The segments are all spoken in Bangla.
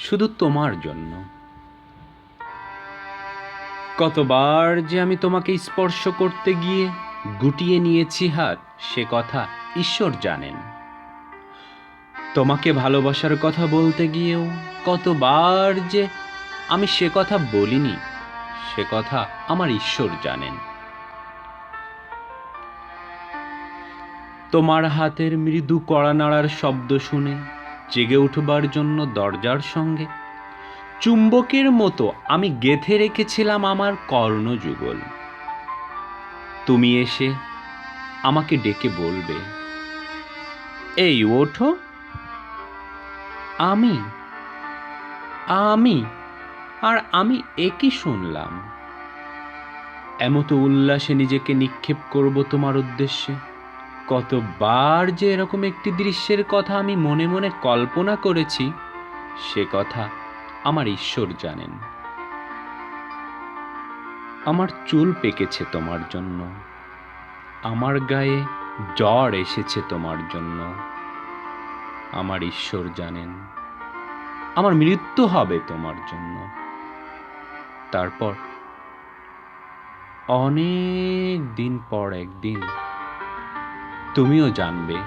শুধু তোমার জন্য। কতবার যে আমি তোমাকে স্পর্শ করতে গিয়ে গুটিয়ে নিয়েছি হাত, সে কথা ঈশ্বর জানেন। তোমাকে ভালোবাসার কথা বলতে গিয়েও কতবার যে আমি সে কথা বলিনি, সে কথা আমার ঈশ্বর জানেন। তোমার হাতের মৃদু কড়া নাড়ার শব্দ শুনে জেগে উঠবার জন্য দরজার সঙ্গে চুম্বকের মতো আমি গেঁথে রেখেছিলাম আমার কর্ণযুগল। তুমি এসে আমাকে ডেকে বলবে, এই ওঠো। আমি আমি আর আমি একই শুনলাম। এমতো উল্লাসে নিজেকে নিক্ষেপ করব তোমার উদ্দেশ্যে। কতবার যে এরকম একটি দৃশ্যের কথা আমি মনে মনে কল্পনা করেছি, সে কথা আমার ঈশ্বর জানেন। আমার চুল পেকেছে তোমার জন্য, আমার গায়ে জ্বর এসেছে তোমার জন্য। আমার ঈশ্বর জানেন আমার মৃত্যু হবে তোমার জন্য। তারপর অনেক দিন পর একদিন তুমিও জানবে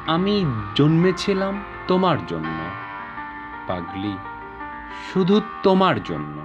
আমি জন্মেছিলাম তোমার জন্য, পাগলি, শুধু তোমার জন্য।